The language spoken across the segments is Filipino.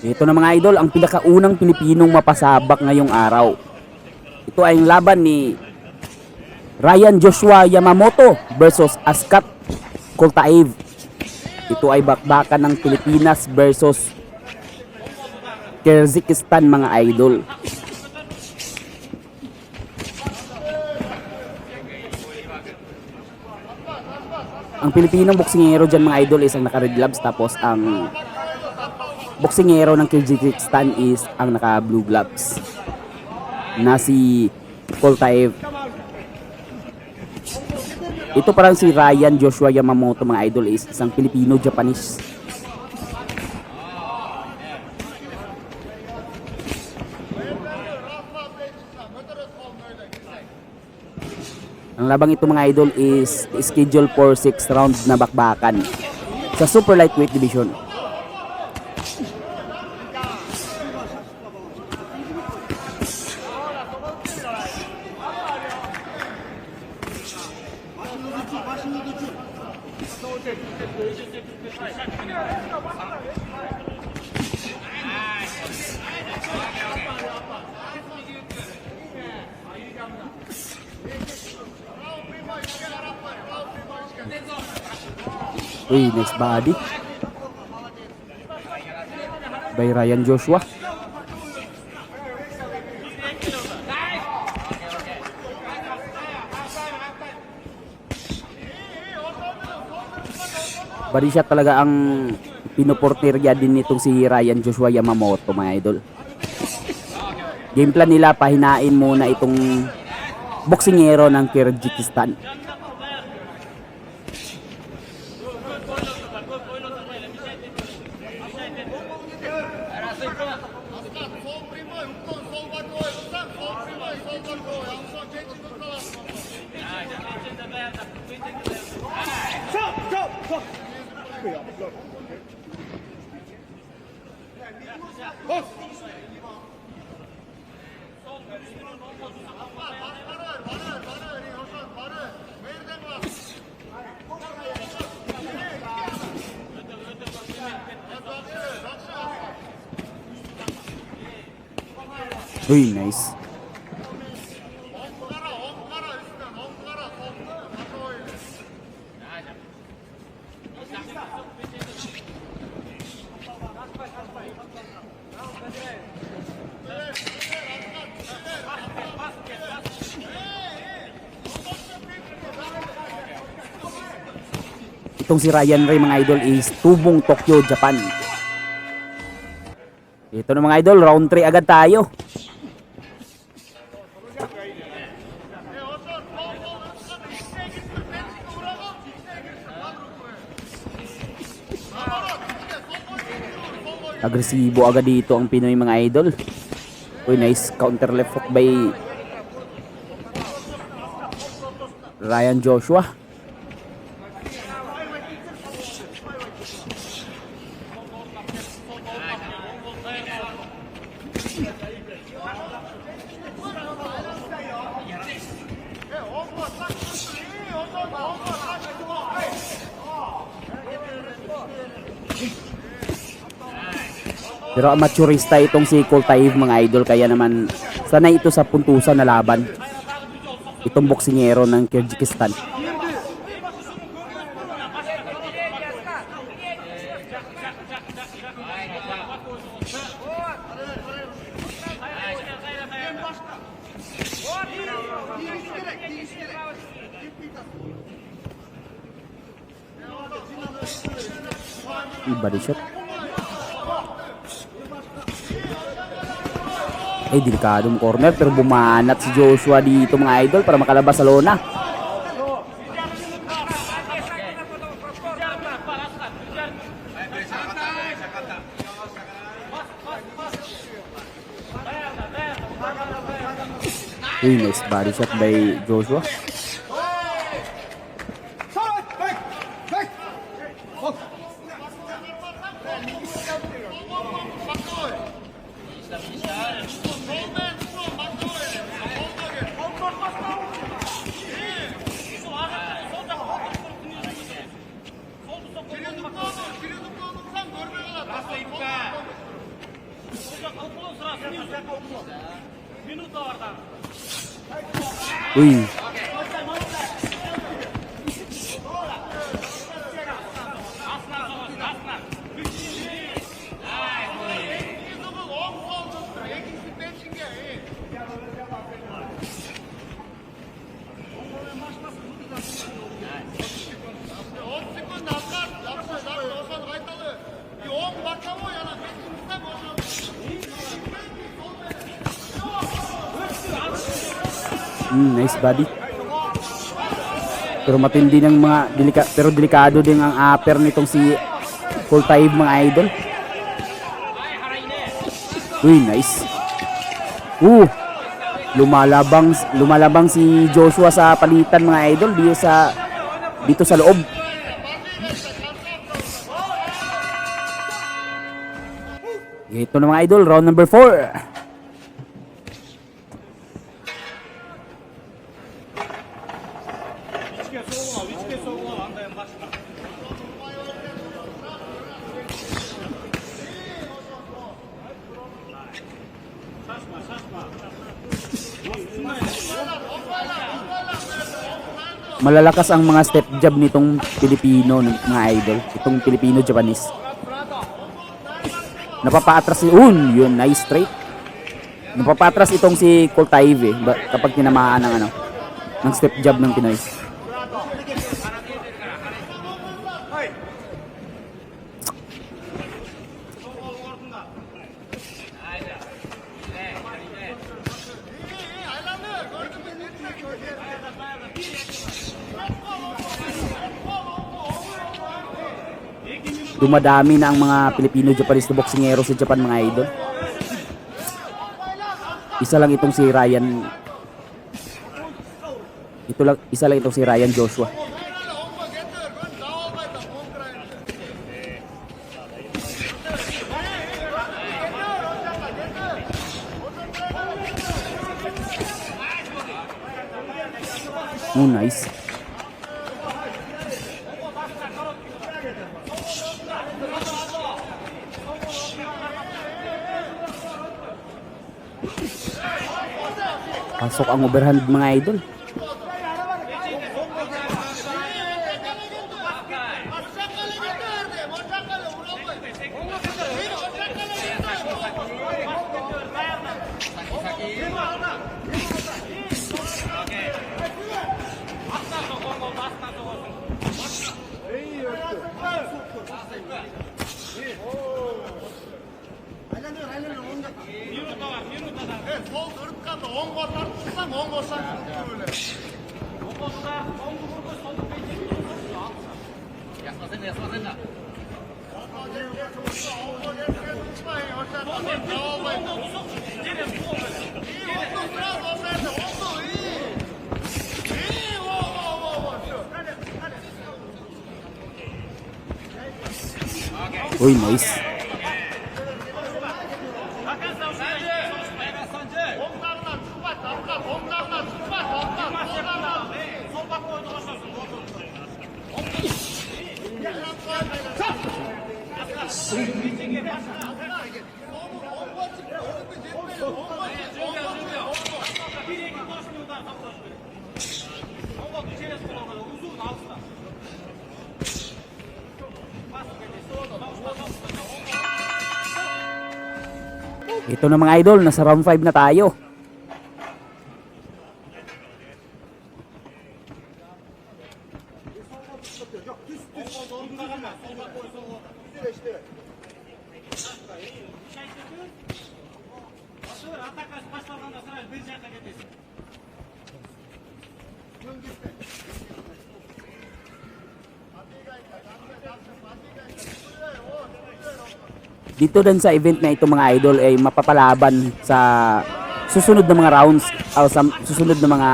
Ito na mga idol, ang pinakaunang Pilipinong mapasabak ngayong araw. Ito ay ang laban ni Ryan Joshua Yamamoto versus Askat Koltaev. Ito ay bakbakan ng Pilipinas versus Kyrgyzstan mga idol. Ang Pilipinong boksingero dyan mga idol is ang naka-red gloves, tapos ang boksingero ng Kyrgyzstan is ang naka-blue gloves na si Koltaev. Ito parang si Ryan Joshua Yamamoto mga idol is isang Filipino-Japanese. Ang labang ito mga idol is scheduled for 6 rounds na bakbakan sa super lightweight division. Uy, nice body by Ryan Joshua. Body shot talaga ang pinuporterya din nitong si Ryan Joshua Yamamoto mga idol. Game plan nila, pahinain muna itong boksingero ng Kyrgyzstan. Uy, nice. Itong si Ryan Ray mga idol is tubong Tokyo, Japan. Ito na mga idol, round 3 agad tayo. Agresibo agad dito ang Pinoy mga idol. Uy, nice counter left hook by Ryan Joshua. Pero amateurista itong si Koltaev mga idol, kaya naman sanay ito sa puntusan na laban. Itong boksingero ng Kyrgyzstan. Body shot. Ay, delikadong corner pero bumanat si Joshua dito mga idol para makalabas sa lona. Uy, nice body shot by Joshua. Uy. Nice body. Pero matindi ng mga pero delikado din ang upper nitong si Koltaev, mga idol. Uy, nice. Lumalabang si Joshua sa palitan, mga idol, dito sa loob. Ito na, mga idol, round number 4. Malalakas ang mga step jab nitong Pilipino, mga idol. Itong Pilipino-Japanese. Napapatras yun, nice straight. Napapatras itong si Koltaev kapag tinamaan ng step jab ng Pinoy. Dumadami na ang mga Pilipino-Japanese na boksingero sa Japan, mga idol. Isa lang itong si Ryan Joshua. Nice. Pasok ang overhand, mga idol. Uy, nice. Ito na, mga idol, nasa round 5 na tayo. Dito din sa event na ito, mga idol, ay mapapalaban sa susunod na mga rounds o sa susunod na mga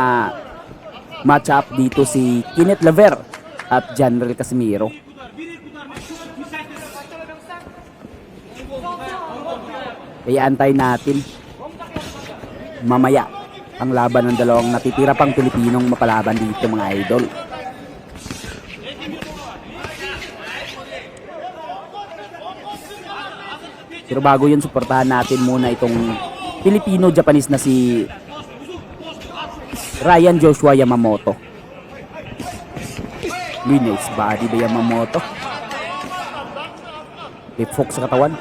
match-up dito si Kenneth Laver at General Casimiro. Kaya antay natin mamaya ang laban ng dalawang natitira pang Pilipinong mapalaban dito, mga idol. Pero bago yun, suportahan natin muna itong Filipino-Japanese na si Ryan Joshua Yamamoto. Nice body ba Yamamoto? Ipok sa katawan.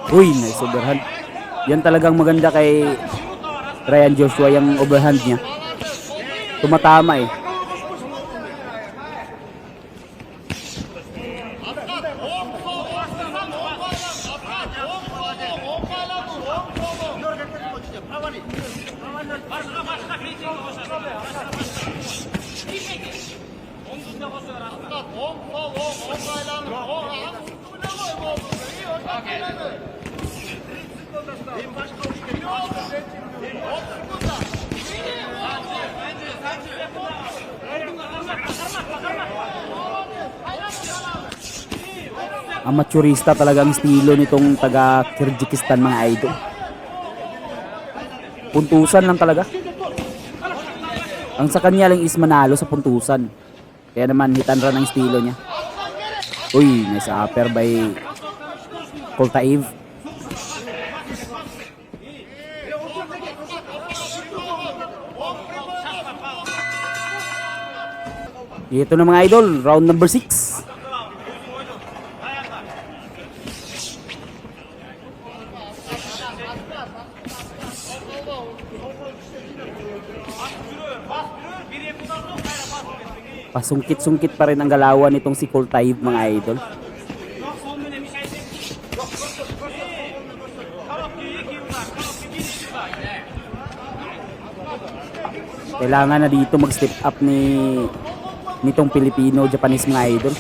Uy, nice overhand. Yan talagang maganda kay Ryan Joshua, yung overhand niya. Tumatama eh. Amateurista talaga ang estilo nitong taga Kyrgyzstan, mga idol. Puntusan lang talaga. Ang sa kanya lang is manalo sa puntusan. Kaya naman hit and run ang estilo niya. Uy, nice upper by Koltaev. Ito na mga idol, round number 6. Pasungkit-sungkit pa rin ang galawan nitong si Koltaev, mga idol. Kailangan na dito mag-step up nitong Filipino-Japanese, mga idol,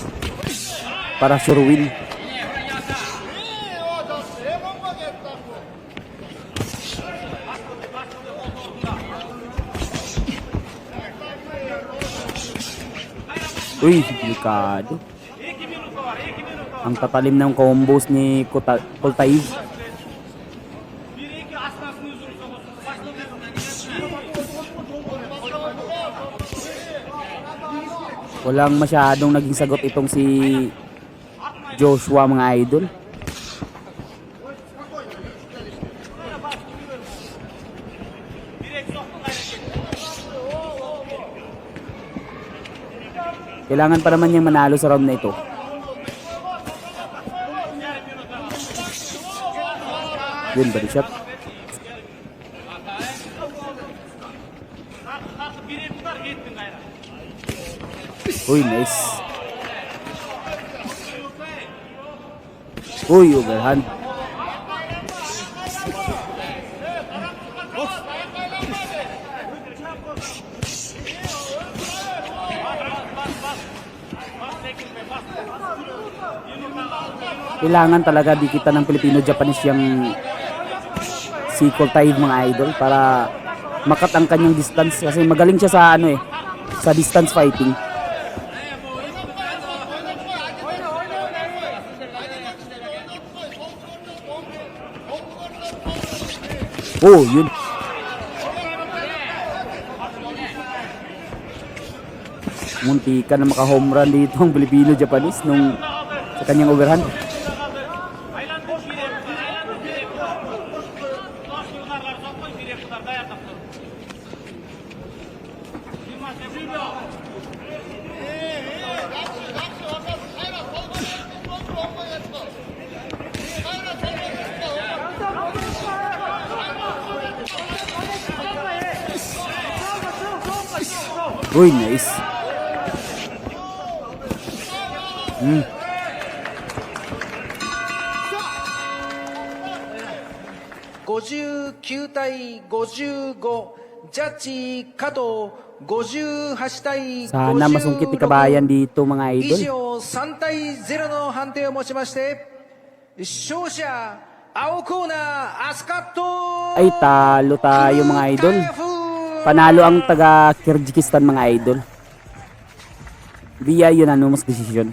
para sure win. Uy, delikado. Ang tatalim ng combos ni Koltaev. Walang masyadong naging sagot itong si Joshua, mga idol. Kailangan pa naman niyang manalo sa round na ito. Yun, body shot. Uy, nice. Uy, overhand. Kailangan talaga dikita ng Filipino-Japanese yung si Koltaev, mga idol, para makat ang kanyang distance, kasi magaling siya sa sa distance fighting. Oh, yun. Munti ka na maka-home run dito ang Filipino-Japanese nung sa kanyang overhand. Uy, nice. 59対55、ジャッジ加藤58対 Sana masungkit ni Kabayan dito mga 以 idol. 上3対0の判定をもちまして勝者青コーナーアスカット Ay, talo tayo mga idol. Panalo ang taga Kyrgyzstan mga idol. Via unanimous decision.